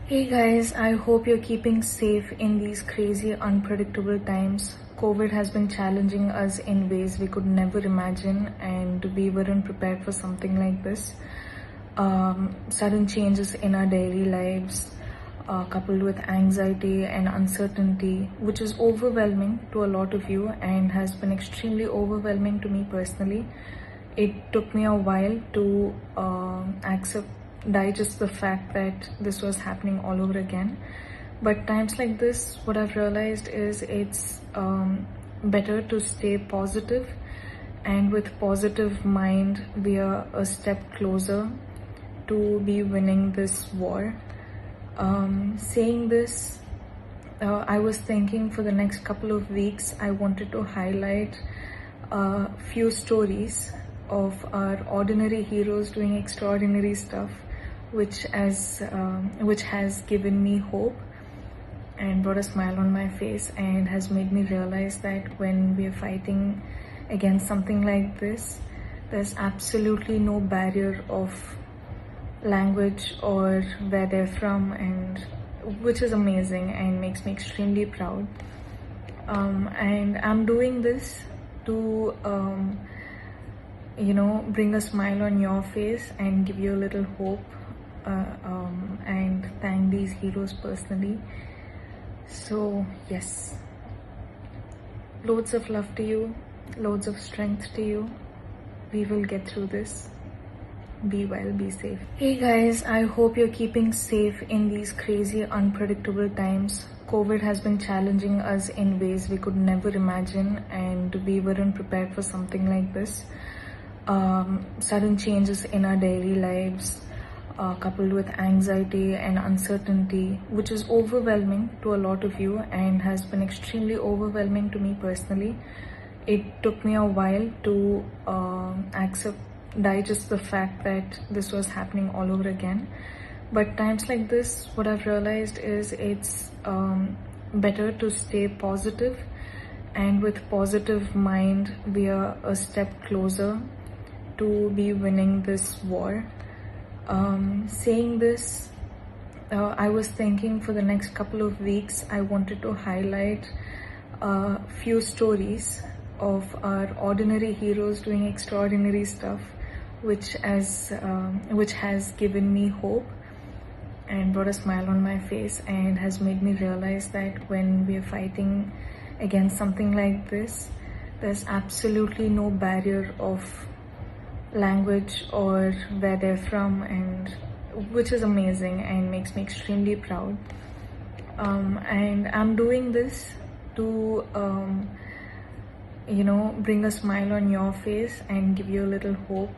Hey guys, I hope you're keeping safe in these crazy, unpredictable times. COVID has been challenging us in ways we could never imagine, and we weren't prepared for something like this. Sudden changes in our daily lives, coupled with anxiety and uncertainty, which is overwhelming to a lot of you and has been extremely overwhelming to me personally. It took me a while to digest the fact that this was happening all over again. But times like this, what I've realized is it's better to stay positive, and with positive mind, we are a step closer to be winning this war. Saying this, I was thinking for the next couple of weeks, I wanted to highlight a few stories of our ordinary heroes doing extraordinary stuff, which has given me hope and brought a smile on my face and has made me realize that when we are fighting against something like this, there's absolutely no barrier of language or where they're from, and which is amazing and makes me extremely proud. And I'm doing this to bring a smile on your face and give you a little hope, and thank these heroes personally. So yes, loads of love to you, loads of strength to you. We will get through this. Be well, be safe. Hey guys, I hope you're keeping safe in these crazy, unpredictable times. COVID has been challenging us in ways we could never imagine, and we weren't prepared for something like this. Sudden changes in our daily lives, coupled with anxiety and uncertainty, which is overwhelming to a lot of you and has been extremely overwhelming to me personally. It took me a while to digest the fact that this was happening all over again. But times like this, what I've realized is it's better to stay positive, and with positive mind, we are a step closer to be winning this war. Saying this, I was thinking for the next couple of weeks, I wanted to highlight a few stories of our ordinary heroes doing extraordinary stuff, which has given me hope and brought a smile on my face and has made me realize that when we are fighting against something like this, there's absolutely no barrier of language or where they're from, and which is amazing and makes me extremely proud. And I'm doing this to bring a smile on your face and give you a little hope,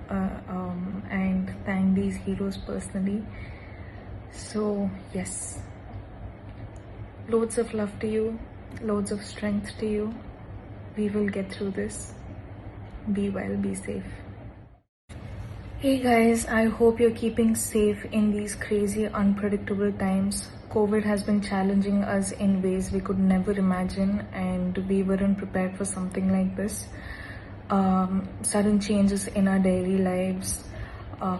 and thank these heroes personally. So yes, loads of love to you, loads of strength to you. We will get through this. Be well, be safe. Hey guys, I hope you're keeping safe in these crazy, unpredictable times. COVID has been challenging us in ways we could never imagine, and we weren't prepared for something like this. Sudden changes in our daily lives,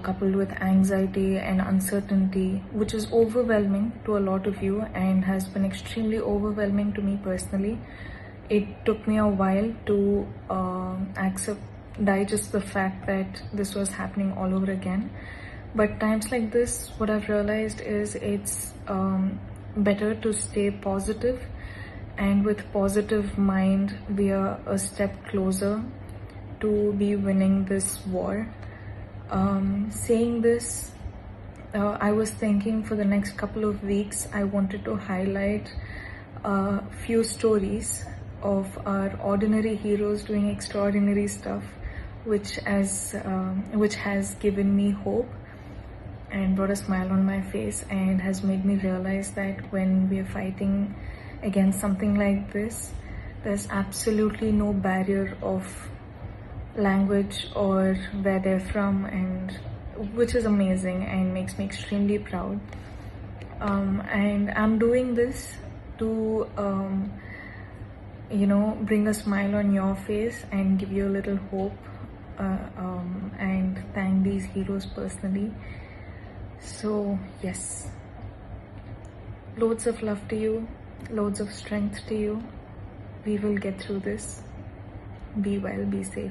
coupled with anxiety and uncertainty, which is overwhelming to a lot of you and has been extremely overwhelming to me personally. It took me a while to digest the fact that this was happening all over again. But times like this, what I've realized is it's better to stay positive, and with positive mind, we are a step closer to be winning this war. Saying this, I was thinking for the next couple of weeks, I wanted to highlight a few stories of our ordinary heroes doing extraordinary stuff, which has given me hope and brought a smile on my face and has made me realize that when we are fighting against something like this, there's absolutely no barrier of language or where they're from, and which is amazing and makes me extremely proud. And I'm doing this to bring a smile on your face and give you a little hope, and thank these heroes personally. So yes, Loads of love to you, loads of strength to you. We will get through this. Be well, be safe.